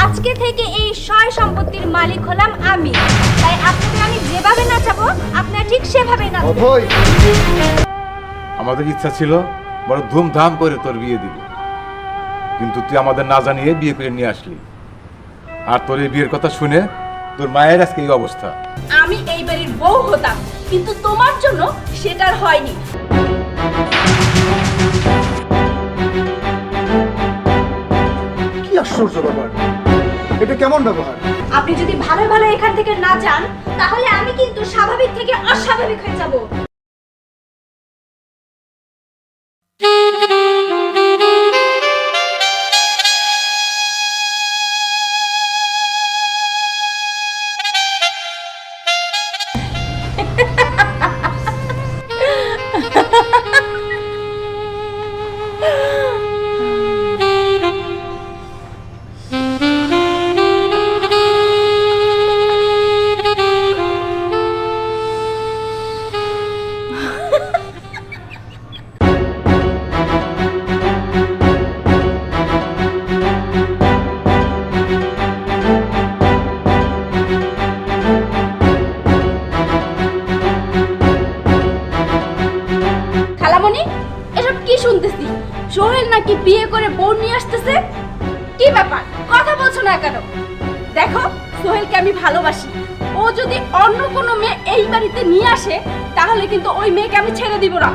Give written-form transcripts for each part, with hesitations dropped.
আজকে থেকে এই সয় সম্পত্তির মালিক হলাম আমি, তাই আপনাকে আমি যেভাবে নাচাবো আপনারা ঠিক সেভাবে নাচবেন। আমাদের ইচ্ছা ছিল বড় ধুমধাম করে তোর বিয়ে দিব, কিন্তু তুই আমাদের না জানিয়ে বিয়ে করে নিয়ে আসলি। আর তোর এই বিয়ের কথা শুনে তোর মায়ের আজকে এই অবস্থা। আমি এই বাড়ির বউ হতাম, কিন্তু তোমার জন্য সেটার হয়নি। কি আশ্চর্য ব্যাপার, এটা কেমন ব্যবহার? আপনি যদি ভালো ভালো এখান থেকে না যান, তাহলে আমি কিন্তু স্বাভাবিক থেকে অস্বাভাবিক হয়ে যাব। সোহেল নাকি বিয়ে করে বউ নিয়ে আসতেছে। কি ব্যাপার, কথা বলছো না কেন? দেখো, সোহেলকে আমি ভালোবাসি। ও যদি অন্য কোনো মেয়ে এই বাড়িতে নিয়ে আসে, তাহলে কিন্তু ওই মেয়েকে আমি ছেড়ে দিব না।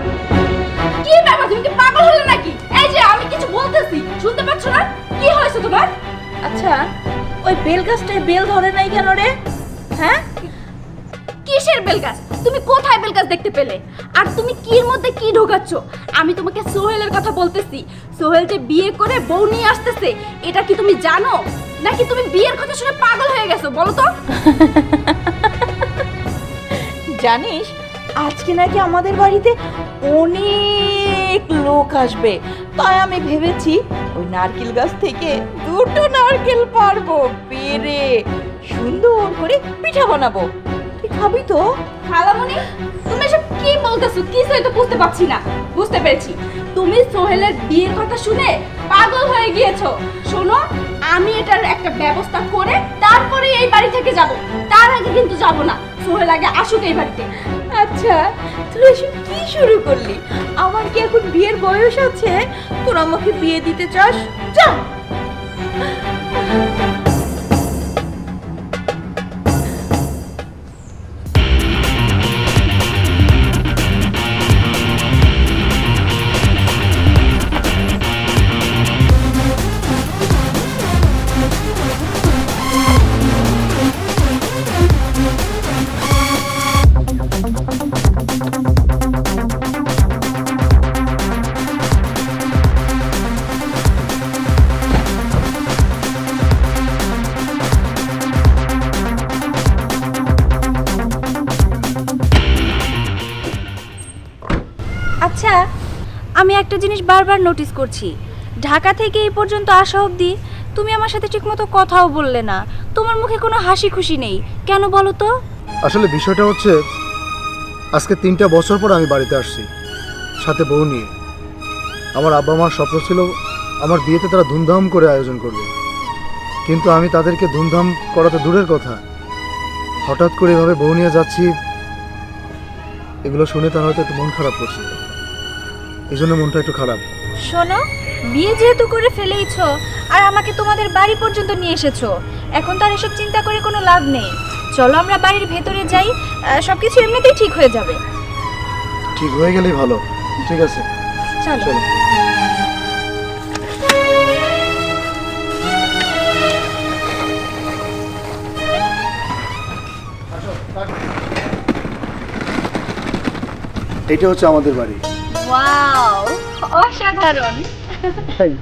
কি ব্যাপার, তুমি কি পাগল হলে নাকি? এই যে আমি কিছু বলতেছি, শুনতে পাচ্ছ না? কি হয়েছে তোমার? আচ্ছা, ওই বেল গাছটায় বেল ধরে নাই কেন রে? হ্যাঁ, কিসের বেলগাছ? তুমি কোথায় বেলগাছ দেখতে পেলে? আর তুমি কির মধ্যে কি ঢোকাচ্ছ? আমি তোমাকে সোহেলের কথা বলতেছি। সোহেল যে বিয়ে করে বউ নিয়ে আসতেছে, এটা কি তুমি জানো, নাকি তুমি বিয়ের কথা শুনে পাগল হয়ে গেছো? বলো তো। জানিস আজকে নাকি আমাদের বাড়িতে অনেক লোক আসবে, তাই আমি ভেবেছি ওই নারকেল গাছ থেকে দুটো নারকেল পারবো, পেরে সুন্দর করে পিঠা বানাবো। তুই খাবি তো? খালামণি, তুমি এসব কি বলতেছো? কিছুই তো বুঝতে পারছি না। বুঝতে পেরেছি, তুমি সোহেলের বিয়ের কথা শুনে পাগল হয়ে গিয়েছো। শোনো, আমি এটার একটা ব্যবস্থা করে তারপরে এই বাড়ি থেকে যাব। তার আগে কিন্তু যাব না। সোহেল আগে আসুক এই বাড়িতে। আচ্ছা, তুই এসব কি শুরু করলি? আমার কি এখন বিয়ের বয়স আছে? তোর আমাকে বিয়ে দিতে চাস? যা। আচ্ছা, আমি একটা জিনিস বারবার নোটিস করছি। ঢাকা থেকে এই পর্যন্ত আসা অবধি তুমি আমার সাথে ঠিকমতো কথাও বললে না। তোমার মুখে কোনো হাসি খুশি নেই কেন বলো তো? আসলে বিষয়টা হচ্ছে, আজকে 3টা বছর পর আমি বাড়িতে আসছি, সাথে বউ নিয়ে। আমার আব্বা মার স্বপ্ন ছিল আমার বিয়েতে তারা ধুমধাম করে আয়োজন করবে, কিন্তু আমি তাদেরকে ধুমধাম করা তো দূরের কথা, হঠাৎ করে এভাবে বউ নিয়ে যাচ্ছি, এগুলো শুনে তার হয়তো একটু মন খারাপ করছে। এই জন্য মনটা একটু খারাপ। শোনো, বিয়ে যেহেতু করে ফেলেইছো আর আমাকে তোমাদের বাড়ি পর্যন্ত নিয়ে এসেছো, এখন তো আর এসব চিন্তা করে কোনো লাভ নেই। চলো আমরা বাড়ির ভেতরে যাই, সবকিছু এমনিতেই ঠিক হয়ে যাবে। ঠিক হয়ে গেলেই ভালো। ঠিক আছে, চলো। চলো। এটা হচ্ছে আমাদের বাড়ি। ওয়াও, অসাধারণ।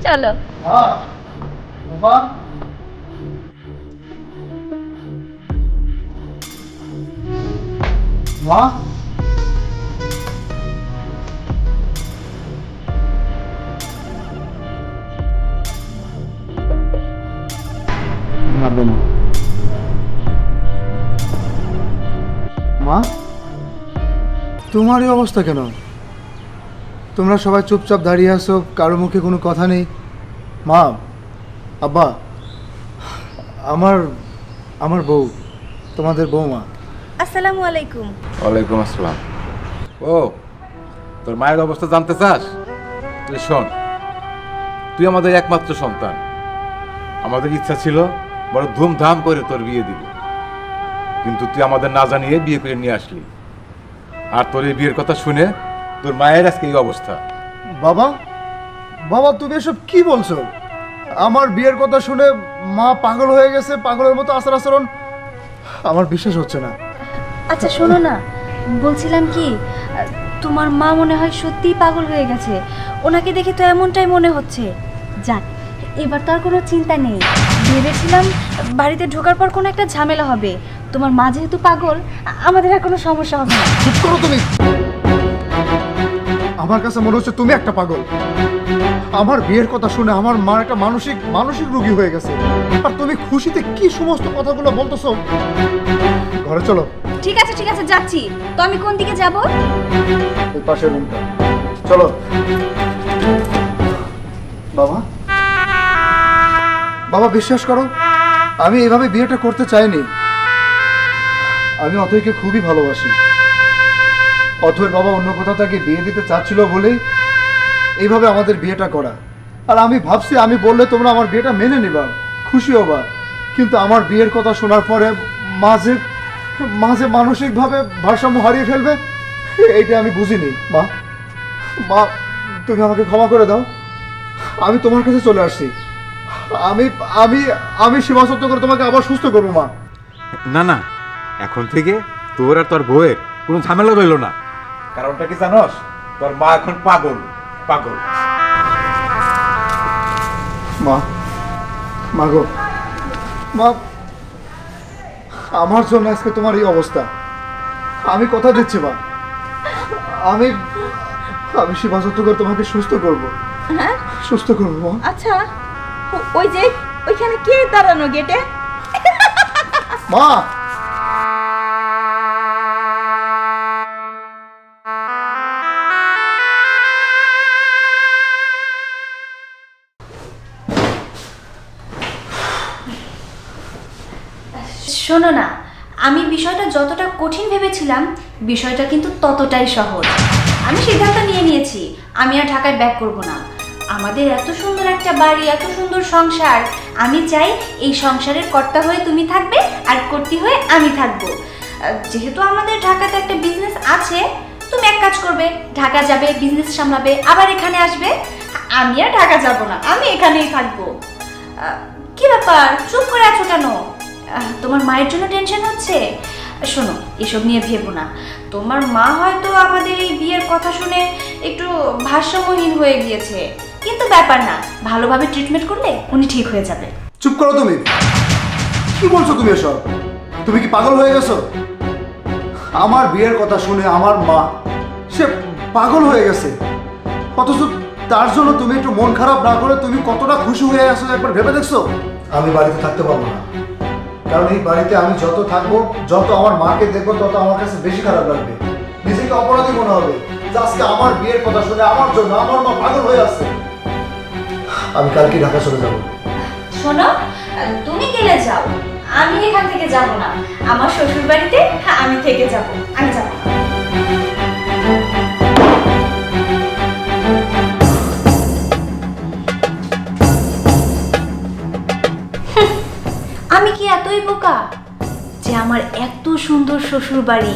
চলো। মা, মা, তোমার এই অবস্থা কেন? তোমরা সবাই চুপচাপ দাঁড়িয়ে আছো, কারো মুখে কোনো কথা নেই। মা, আব্বা, আমার আমার বউ, তোমাদের বৌমা। আসসালামু আলাইকুম। ওয়ালাইকুম আসসালাম। ও, তোর মায়ের অবস্থা জানতে চাস? তুই শোন, তুই আমাদের একমাত্র সন্তান। আমাদের ইচ্ছা ছিল বড় ধুমধাম করে তোর বিয়ে দিব, কিন্তু তুই আমাদের না জানিয়ে বিয়ে করে নিয়ে আসলি। আর তোর এই বিয়ের কথা শুনে তোর মায়ের আজকে এই অবস্থা। বাবা, বাবা, তুমি এসব কি বলছো? আমার বিয়ের কথা শুনে মা পাগল হয়ে গেছে, পাগলের মতো আচার আচরণ। আমার বিশ্বাস হচ্ছে না। আচ্ছা শোনো না, বলছিলাম কি, তোমার মা মনে হয় সত্যিই পাগল হয়ে গেছে। ওনাকে দেখে তো এমনটাই মনে হচ্ছে। যাক, এবার তো আর কোনো চিন্তা নেই। ভেবেছিলাম বাড়িতে ঢোকার পর কোনো একটা ঝামেলা হবে। তোমার মা যেহেতু পাগল, আমাদের আর কোনো সমস্যা হবে না। চুপ করো তুমি। আমার কাছে মনে হচ্ছে তুমি একটা পাগল। আমার বিয়ের কথা শুনে আমার মা একটা মানসিক রোগী হয়ে গেছে, আর তুমি খুশিতে কি সমস্ত কথাগুলো বলতেছো। ঘরে চলো। ঠিক আছে ঠিক আছে, যাচ্ছি। তো আমি কোন দিকে যাব? ওই পাশের রুমটা। চলো। বাবা, বাবা, বিশ্বাস করো, আমি এভাবে বিয়েটা করতে চাইনি। আমি অথৈকে খুবই ভালোবাসি। অথৈর বাবা অন্য কোথাও তাকে বিয়ে দিতে চাচ্ছিল বলেই এইভাবে আমাদের বিয়েটা করা। আর আমি ভাবছি আমি বললে তোমরা আমার বিয়েটা মেনে নিবা, খুশি হবা। কিন্তু আমার বিয়ের কথা শোনার পরে মাঝে মাঝে মানসিকভাবে ভারসাম্য হারিয়ে ফেলবে, এইটা আমি বুঝিনি। মা, মা, তুমি আমাকে ক্ষমা করে দাও। আমি তোমার কাছে চলে আসছি। আমি আমি আমি সেবা সত্য করে তোমাকে আবার সুস্থ করবো। মা, না না, এখন থেকে তোর আর তোর বউয়ের কোনো ঝামেলা রইল না। কারণটা কি জানোস? তোর মা এখন পাগল পাগল। মা, মা গো, মা, আমার জন্য আজকে তোমার এই অবস্থা। আমি কথা দিচ্ছি মা, আমি আমি সেবা সত্য করে তোমাকে সুস্থ করবো। হ্যাঁ, সুস্থ করবো মা। আচ্ছা, ওই যে ওইখানে কে দাঁড়ানো গেটে? মা, শোনো না, আমি বিষয়টা যতটা কঠিন ভেবেছিলাম, বিষয়টা কিন্তু ততটাই সহজ। আমি সিদ্ধান্ত নিয়ে নিয়েছি, আমি আর ঢাকায় ব্যাক করব না। আমাদের এত সুন্দর একটা বাড়ি, এত সুন্দর সংসার, আমি চাই এই সংসারের কর্তা হয়ে তুমি থাকবে আর কর্ত্রী হয়ে আমি থাকবো। যেহেতু আমাদের ঢাকাতে একটা বিজনেস আছে, তুমি এক কাজ করবে, ঢাকা যাবে, বিজনেস সামলাবে, আবার এখানে আসবে। আমি আর ঢাকা যাব না, আমি এখানেই থাকবো। কি ব্যাপার, চুপ করে আছো কেন? তোমার মায়ের জন্য টেনশন হচ্ছে? শোনো, এসব নিয়ে ভেবো না। তোমার মা হয়তো আমাদের এই বিয়ের কথা শুনে একটু ভারসাম্যহীন হয়ে গিয়েছে, কিন্তু ব্যাপার না, ভালোভাবে ট্রিটমেন্ট করলে উনি ঠিক হয়ে যাবে। চুপ করো তুমি। কি বলছো তুমি এসব? তুমি কি পাগল হয়ে গেছো? আমার বিয়ের কথা শুনে আমার মা সে পাগল হয়ে গেছে, অথচ তার জন্য তুমি একটু মন খারাপ না করে তুমি কতটা খুশি হয়ে গেছো একবার ভেবে দেখছো? আমি বাড়িতে থাকতে পারবো না, কারণ এই বাড়িতে আমি যত থাকবো, যত আমার মাকে দেখবো, তত আমার কাছে বেশি খারাপ লাগবে। নিজেকে অপরাধী মনে হবে যে আজকে আমার বিয়ের কথা শুনে আমার জন্য আমার মা পাগল হয়ে আছে। আমি কালকে ঢাকা চলে যাবো। শোনো, তুমি গেলে যাও, আমি এখান থেকে যাব না। আমার শ্বশুর বাড়িতে আমি থেকে যাব, আমি যাব। আমি কি এতই বোকা যে আমার এত সুন্দর শ্বশুর বাড়ি,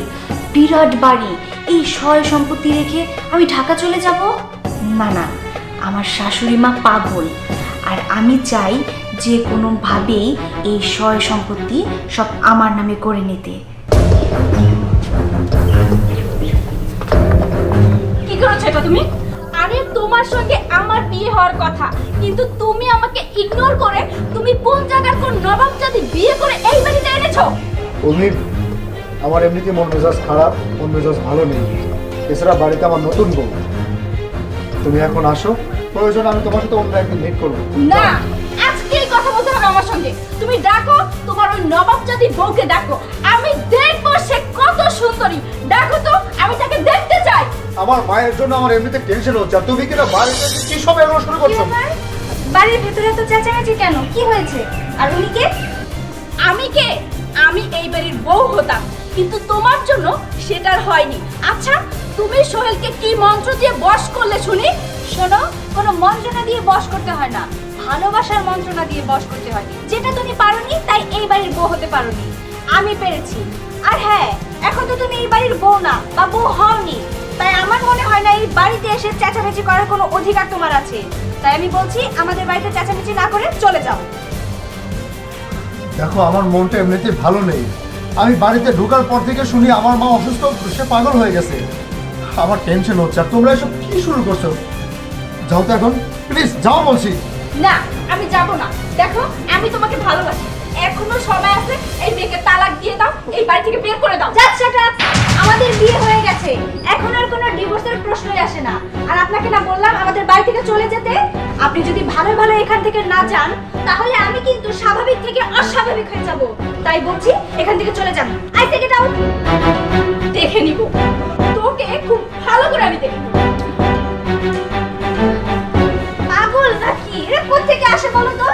বিরাট বাড়ি, এই সয় সম্পত্তি রেখে আমি ঢাকা চলে যাব? না না, আমার শাশুড়ি মা পাগল, আর আমি চাই যে কোনোভাবেই এই সয় সম্পত্তি সব আমার নামে করে নিতে। কি করেছো এটা তুমি? আরে তোমার সঙ্গে আমার বিয়ে হওয়ার কথা, কিন্তু তুমি আমাকে ইগনোর করে তুমি কোন জায়গার কোন নবাব জাতি বিয়ে করে এই বাড়িতে এনেছো? তুমি, আমার এমনিতে মন মেজাজ খারাপ, মন মেজাজ ভালো নেই। এছাড়া বাড়িতে আমার নতুন বউ। তুমি এখন আসো, প্রয়োজন আমি তোমার সাথে অন্য একদিন মিট করবো। না, আজকেই কথা বলতে হবে আমার সঙ্গে। তুমি ডাকো তোমার ওই নবাব জাতির বউকে, ডাকো। আমি দেখবো সে কত সুন্দরী। ডাকো তো, আমি তাকে দেখতে চাই। আমার মায়ের জন্য আমার এমনিতে টেনশন হচ্ছে আর তুমি কিনা বাড়িতে এসে কি সব এগুলো শুরু কি করছো? ব্যাপার? বাড়ির ভেতরে এত চেঁচামেচি কেন? কি হয়েছে? আর উনি কে? আমি কে? আমি এই বাড়ির বউ হতাম, কিন্তু তোমার জন্য সেটা আর হয়নি। আচ্ছা, তুমি সোহেলকে কি মন্ত্র দিয়ে বশ করলে শুনি? শোনো, কোনো মন্ত্রণা দিয়ে বশ করতে হয় না, ভালোবাসার মন্ত্রণা দিয়ে বশ করতে হয়। যেটা তুমি পারোনি তাই এই বাড়ির বউ হতে পারোনি, আমি পেরেছি। আর হ্যাঁ, এখন তো তুমি এই বাড়ির বউ না বা বউ হওনি, তাই আমার মনে হয় না এই বাড়িতে এসে চেঁচামেচি করার কোনো অধিকার তোমার আছে। তাই আমি বলছি আমাদের বাড়িতে চেঁচামেচি না করে চলে যাও। দেখো আমার মনটা এমনিতে ভালো নেই। আমি বাড়িতে ঢোকার পর থেকে শুনি আমার মা অসুস্থ, সে পাগল হয়ে গেছে। আমার টেনশন হচ্ছে আর তোমরা এসব কি শুরু করছো? যাও তো এখন, প্লিজ যাও বলছি। না, আমি যাব না। দেখো, আমি তোমাকে ভালোবাসি, এখনো সময় আছে। এই মেয়েকে তালাক দিয়ে দাও, এই বাড়ি থেকে বের করে দাও। Just shut up. আমাদের বিয়ে হয়ে গেছে, এখন আর কোনো ডিভোর্সের প্রশ্নই আসে না। আর আপনাকে না বললাম আমাদের বাড়ি থেকে চলে যেতে? আপনি যদি ভালো ভালো এখান থেকে না যান, তাহলে আমি কিন্তু স্বাভাবিক থেকে অস্বাভাবিক হয়ে যাব। তাই বলছি এখান থেকে চলে যান। I take it out. দেখে নিব, তোকে খুব ভালো করে আমি দেখে নিব। পাগল নাকি? এরা কোত্থেকে আসে বলো তো?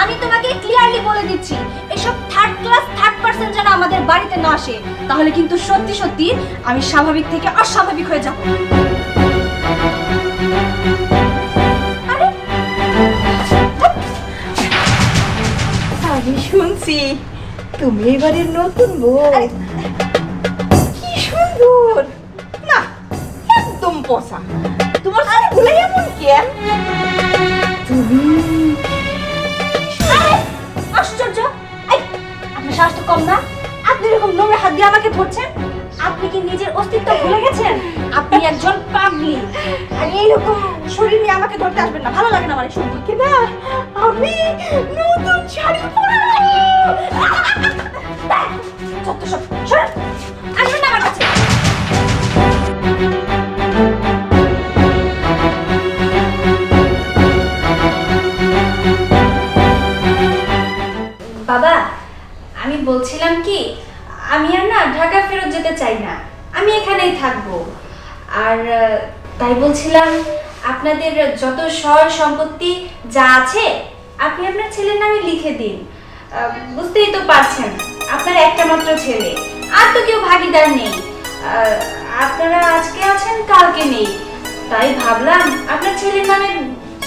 আমি তোমাকে ক্লিয়ারলি বলে দিচ্ছি, এসব থার্ড ক্লাস থার্ড পারসন যেন আমাদের বাড়িতে না আসে, তাহলে কিন্তু সত্যি সত্যি আমি স্বাভাবিক থেকে অস্বাভাবিক হয়ে যাব। আরে আমি শুনছি তুমি এবারের নতুন বউ। কি সুন্দর না, একদম পচা। তোমার চুলগুলো এমন কেন? তুমি আরে, আশ্চর্য! এই, আপনার সাহস তো কম না? আপনি এরকম নোংরা হাত দিয়ে আমাকে ধরছেন? আপনি কি নিজের অস্তিত্ব ভুলে গেছেন? আপনি একজন পাগলি, আর এইরকম শরীর নিয়ে আমাকে ধরতে আসবেন না, ভালো লাগে না আমার এসব। কি না, আমি নতুন শাড়ি পরে যত সব সরেন, আসবেন না আমার কাছে। বাবা, আমি বলছিলাম কি, আমি আর না ঢাকা ফেরত যেতে চাই না, আমি এখানেই থাকবো। আর তাই বলছিলাম আপনাদের যত সয় সম্পত্তি যা আছে আপনি আপনার ছেলের নামে লিখে দিন। বুঝতেই তো পারছেন আপনার একটা মাত্র ছেলে, আর তো কেউ ভাগিদার নেই। আপনারা আজকে আছেন কালকে নেই, তাই ভাবলাম আপনার ছেলের নামে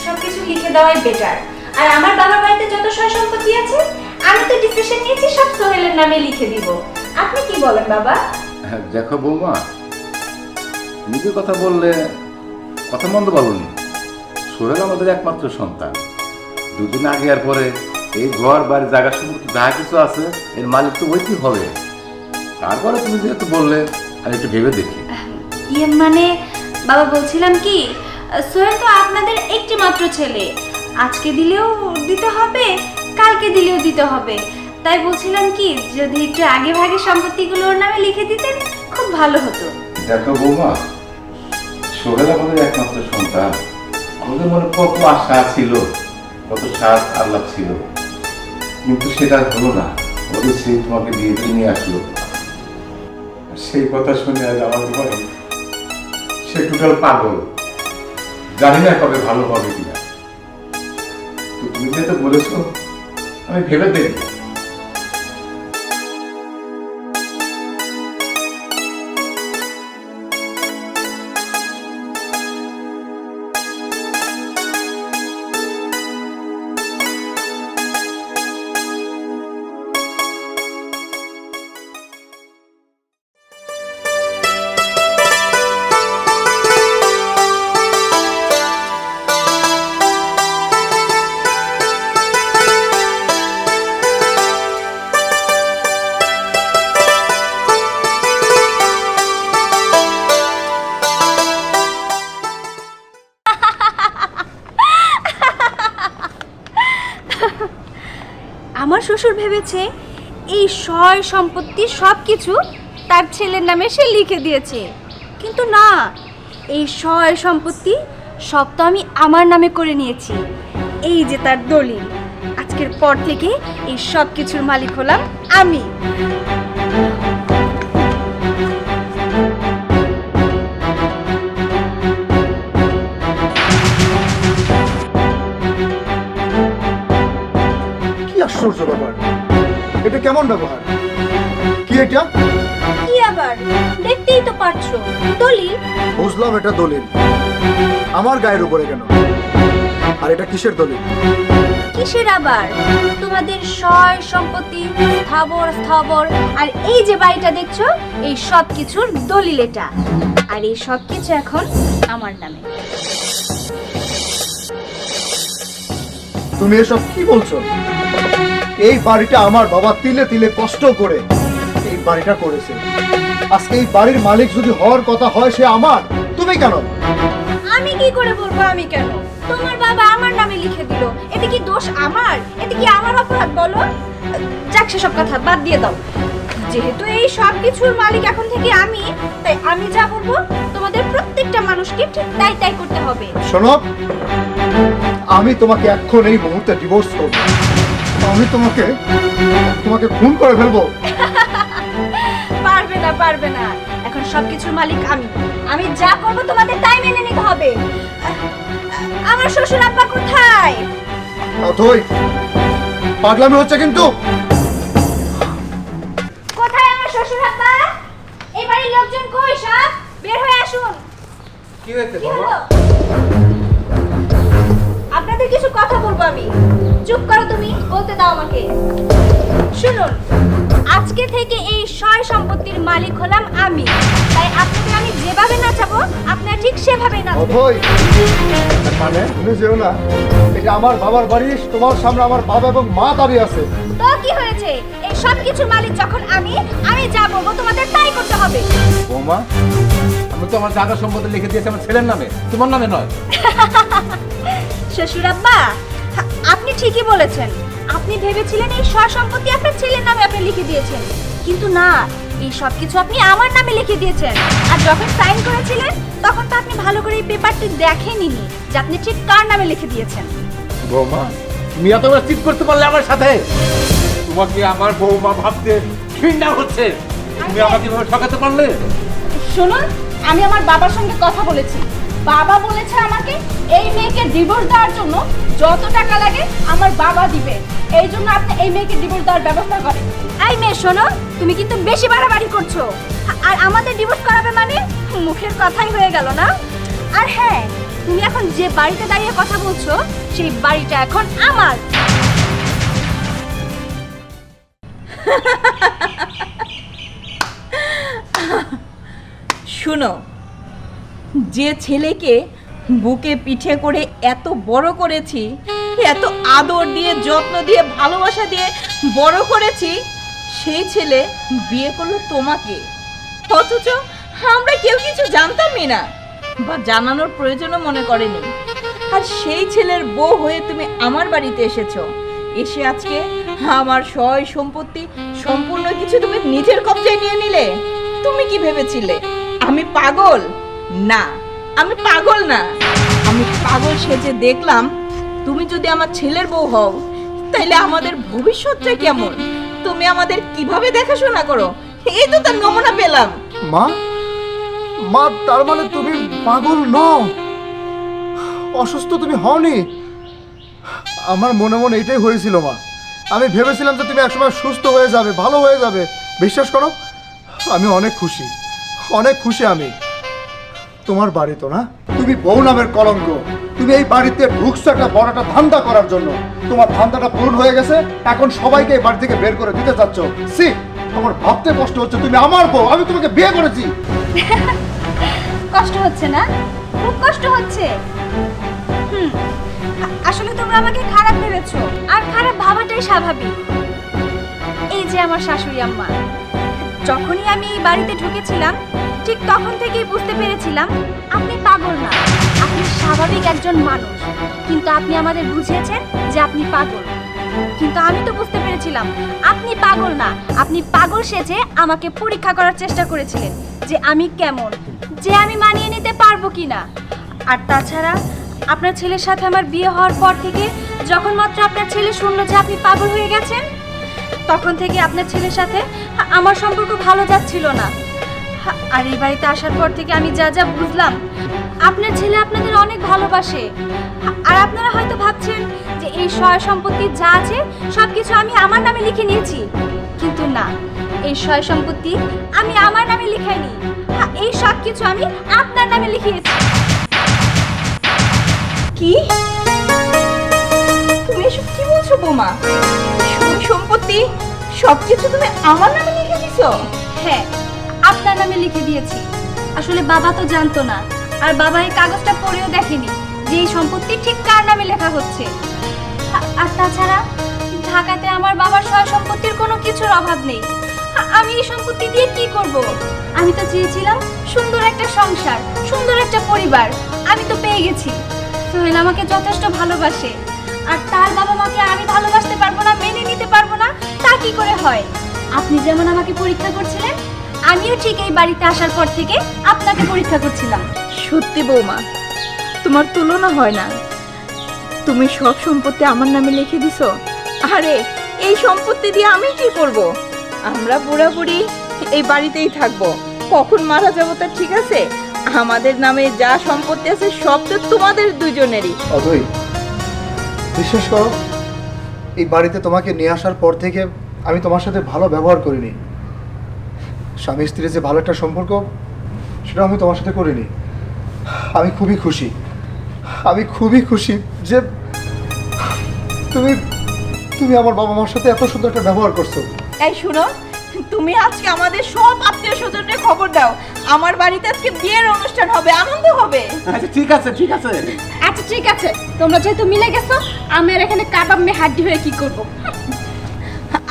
সবকিছু লিখে দেওয়াই বেটার। আর আমার বাবার বাড়িতে যত সয় সম্পত্তি আছে আমি তো ডিসিশন নিয়েছি সব সোহেলের নামে লিখে দিব। আপনি কি বলেন বাবা? দেখো বৌমা, নিজের কথা বললে কথা মন্দ বলনি। সোহেল আমাদের একমাত্র সন্তান। দুদিন আগে আর পরে এই ঘর বাড়ি জায়গা সম্পত্তি যা কিছু আছে এর মালিক তো ওইটি হবে। তারপরে তুমি যেহেতু বললে আমি একটু ভেবে দেখি। ইয়ে মানে বাবা বলছিলাম কি, সোহেল তো আপনাদের একটি মাত্র ছেলে, আজকে দিলেও দিতে হবে, কালকে দিলেও দিতে হবে। তাই বলছিলাম কি, যদি একটু আগে ভাগে সম্পত্তিগুলো ওর নামে লিখে দিতেন খুব ভালো হতো। দেখো বৌমা, সোহেল আমাদের একমাত্র সন্তান। আমাদের মনে কত আশা ছিল, কত সাথ আল্লাহ ছিল, কিন্তু সেটা হলো না। ওদের সেই তোমাকে বিয়ে দিয়ে নিয়ে আসলো, আর সেই কথা শুনে আজ আমাদের ঘরে সে টোটাল পাগল। জানি না কবে ভালো হবে কিনা। তো তুমি যেহেতু বলেছো আমি ভেবে দেখি। আমার শ্বশুর ভেবেছে এই সয় সম্পত্তি সব কিছু তার ছেলের নামে সে লিখে দিয়েছে, কিন্তু না, এই সয় সম্পত্তি সব তো আমি আমার নামে করে নিয়েছি। এই যে তার দলিল, আজকের পর থেকে এই সব কিছুর মালিক হলাম আমি। আশ্চর্য ব্যাপার, এটা কেমন ব্যবহার? কি এটা? কি আবার? দেখতেই তো পারছো, দলিল। বুঝলাম এটা দলিল, আমার গায়ের উপরে কেন? আর এটা কিসের দলিল? কিসের আবার? তোমাদের সয় সম্পত্তি, স্থাবর আর এই যে বাড়িটা দেখছো, এই সব কিছুর দলিল এটা। আর এই সব কিছু এখন আমার নামে। তুমি এসব কি বলছো? এই বাড়িটা আমার বাবা তিলে তিলে কষ্ট করে এই বাড়িটা করেছে। আজকে এই বাড়ির মালিক যদি হওয়ার কথা হয় সে আমার, তুমি কেন? আমি কি করে বলবো আমি কেন? তোমার বাবা আমার নামে লিখে দিল, এতে কি দোষ আমার? এতে কি আমার অপরাধ বলো? যাক, সেসব কথা বাদ দিয়ে দাও। যেহেতু এই সব কিছুর মালিক এখন থেকে আমি, তাই আমি যা বলবো তোমাদের প্রত্যেকটা মানুষকে ঠিক তাই করতে হবে। শোনো, আমি তোমাকে এখন এই মুহূর্তে ডিভোর্স করব। আমি তোমাকে খুন করে ফেলবো। পারবে না। এখন সবকিছুর মালিক আমি যা করব তোমাদের তাই মেনে নিতে হবে। আমার শ্বশুর আব্বা কোথায়? অথই, পাগলামি হচ্ছে কিন্তু। কোথায় আমার শ্বশুর আব্বা? এই বাড়ির লোকজন কই? সব বের হয়ে আসুন। কি হয়েছে কি হলো? আপনাদের কিছু কথা বলবো আমি। চুপ করো তুমি, বলতে দাও আমাকে। শুনুন, আজকে থেকে এই সয় সম্পত্তির মালিক হলাম আমি। তাই আপনাদের আমি যেভাবে নাচাবো আপনারা ঠিক সেভাবেই নাচবেন। অথই, মানে তুমি যেও না, এটা আমার বাবার বাড়ি। তোমার সামনে আমার বাবা এবং মা দাঁড়িয়ে আছে। তো কি হয়েছে? এই সব কিছুর মালিক যখন আমি যা বলবো তোমাদের তাই করতে হবে। বৌমা, আমি তো আমার জায়গা সম্পত্তি লিখে দিয়েছি আমার ছেলের নামে, তোমার নামে নয়। শ্বশুর আব্বা, আপনি ঠিকই বলেছেন। আপনি ভেবেছিলেন এই সয় সম্পত্তি আপনার ছেলের নামে আপনি লিখে দিয়েছেন, কিন্তু না, এই সব কিছু আপনি আমার নামে লিখে দিয়েছেন। আর যখন সাইন করেছিলেন তখন তো আপনি ভালো করে এই পেপারটি দেখেননি যে আপনি ঠিক কার নামে লিখে দিয়েছেন। বৌমা, তুমি এতবার চিট করতে পারলে আমার সাথে? তোমাকে আমার বৌমা ভাবতে ঘৃণা হচ্ছে। তুমি আমাকে এভাবে ঠকাতে পারলে? শুনুন, আমি আমার বাবার সঙ্গে কথা বলেছি। বাবা বলেছে আমাকে এই মেয়েকে ডিভোর্স দেওয়ার জন্য যত টাকা লাগে আমার বাবা দিবে। এই জন্য আপনি এই মেয়েকে ডিভোর্স দেওয়ার ব্যবস্থা করেন। এই মেয়ে শোনো, তুমি কিন্তু বেশি বাড়াবাড়ি করছো। আর আমাদের ডিভোর্স করাবে মানে? মুখের কথাই হয়ে গেল না? আর হ্যাঁ, তুমি এখন যে বাড়িতে দাঁড়িয়ে কথা বলছো সেই বাড়িটা এখন আমার। শুনো, যে ছেলেকে বুকে পিঠে করে এত বড় করেছি, এত আদর দিয়ে যত্ন দিয়ে ভালোবাসা দিয়ে বড় করেছি, সেই ছেলে বিয়ে করলো তোমাকে। অথচ আমরা কেউ কিছু জানতামই না বা জানানোর প্রয়োজনও মনে করেনি। আর সেই ছেলের বউ হয়ে তুমি আমার বাড়িতে এসেছো। এসে আজকে আমার সয় সম্পত্তি সম্পূর্ণ কিছু তুমি নিজের কবজায় নিয়ে নিলে। তুমি কি ভেবেছিলে আমি পাগল? না, আমি পাগল না। আমি পাগল সেজে দেখলাম তুমি যদি আমার ছেলের বউ হও তাইলে আমাদের ভবিষ্যৎটা কেমন, তুমি আমাদের কিভাবে দেখাশোনা করো, এই তো তার নমুনা পেলাম। মা, তার মানে তুমি পাগল নও, অসুস্থ তুমি হওনি? আমার মনে মনে এটাই হয়েছিল মা। আমি ভেবেছিলাম যে তুমি একসময় সুস্থ হয়ে যাবে, ভালো হয়ে যাবে। বিশ্বাস করো, আমি অনেক খুশি আমি। তোমার বাড়ি তো না, তুমি বউ নামের কলঙ্ক। তুমি এই বাড়িতে ঢুকছো একটা বড় একটা ধান্দা করার জন্য। তোমার ধান্দাটা পূরণ হয়ে গেছে, এখন সবাইকে এই বাড়ি থেকে বের করে দিতে চাচ্ছ। সি, আমার ভাবতে কষ্ট হচ্ছে, তুমি আমার বউ, আমি তোমাকে বিয়ে করেছি। কষ্ট হচ্ছে না? খুব কষ্ট হচ্ছে। আসলে তোমরা আমাকে খারাপ ভেবেছো, আর খারাপ ভাবাটাই স্বাভাবিক। এই যে আমার শাশুড়ি আম্মা, যখনই আমি এই বাড়িতে ঢুকেছিলাম ঠিক তখন থেকেই বুঝতে পেরেছিলাম আপনি পাগল না, আপনি স্বাভাবিক একজন মানুষ। কিন্তু আপনি আমাদের বুঝিয়েছেন যে আপনি পাগল। কিন্তু আমি তো বুঝতে পেরেছিলাম আপনি পাগল না, আপনি পাগল সেজে আমাকে পরীক্ষা করার চেষ্টা করেছিলেন যে আমি কেমন, যে আমি মানিয়ে নিতে পারবো কিনা। আর তাছাড়া আপনার ছেলের সাথে আমার বিয়ে হওয়ার পর থেকে যখন মাত্র আপনার ছেলে শুনলো যে আপনি পাগল হয়ে গেছেন, তখন থেকে আপনার ছেলের সাথে আমার সম্পর্ক ভালো যাচ্ছিল না। আর এই বাড়িতে আসার পর থেকে আমি যা যা বুঝলাম, আপনার ছেলে আপনাদের অনেক ভালোবাসে। আর আপনারা হয়তো ভাবছেন যে এই সয় সম্পত্তি যা আছে সবকিছু আমি আমার নামে লিখে নিয়েছি, কিন্তু না, এই সয় সম্পত্তি আমি আমার নামে লিখাইনি। এই সব কিছু আমি আপনার নামে লিখিয়েছি। কি তুমি এসব কি বলছো বৌমা? সয় সম্পত্তি সবকিছু তুমি আমার নামে লিখে দিছো? হ্যাঁ, আপনার নামে লিখে দিয়েছি। আসলে বাবা তো জানতো না, আর বাবা এই কাগজটা পড়েও দেখেনি যে এই সম্পত্তি ঠিক কার নামে লেখা হচ্ছে। আর তাছাড়া ঢাকাতে আমার বাবার সয় সম্পত্তির কোনো কিছুর অভাব নেই। আমি এই সম্পত্তি দিয়ে কি করব? আমি তো চেয়েছিলাম সুন্দর একটা সংসার, সুন্দর একটা পরিবার। আমি তো পেয়ে গেছি। সোহেল আমাকে যথেষ্ট ভালোবাসে, আর তার বাবা মাকে আমি ভালোবাসতে পারবো না, মেনে নিতে পারবো না, তা কি করে হয়? আপনি যেমন আমাকে পরীক্ষা করছিলেন, আমিও ঠিক এই বাড়িতে আসার পর থেকে আপনাকে পরীক্ষা করছিলাম। সত্যি বৌমা, তোমার তুলনা হয় না। তুমি সব সম্পত্তি আমার নামে লিখে দিছো। আরে এই সম্পত্তি দিয়ে আমি কি করব? আমরা বুড়া বুড়ি এই বাড়িতেই থাকবো, কখন মারা যাবো তা ঠিক আছে। আমাদের নামে যা সম্পত্তি আছে সব তো তোমাদের দুজনেরই। অথই, বিশ্বাস করো, এই বাড়িতে তোমাকে নিয়ে আসার পর থেকে আমি তোমার সাথে ভালো ব্যবহার করিনি। স্বামী স্ত্রীর যে ভালো একটা সম্পর্ক, সেটা আমি তোমার সাথে করিনি। আমি খুবই খুশি, আমি খুবই খুশি যে তুমি তুমি আমার বাবা মার সাথে এত সুন্দর একটা ব্যবহার করছো। এই শুনো, তুমি আজকে আমাদের সব আত্মীয় স্বজনদের খবর দাও। আমার বাড়িতে আজকে বিয়ের অনুষ্ঠান হবে, আনন্দ হবে। আচ্ছা ঠিক আছে, ঠিক আছে। আচ্ছা ঠিক আছে, তোমরা যেহেতু মিলে গেছো, আমার এখানে কাবাব মে হাড্ডি হয়ে কি করব?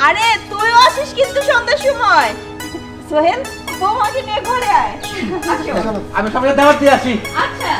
আরে তুইও আসিস কিন্তু সন্ধ্যার সময়। সোহেল, বৌমাকে নিয়ে ঘরে আয়। আসো। আমি সবাই দাওয়াত দিয়ে আসি। আচ্ছা।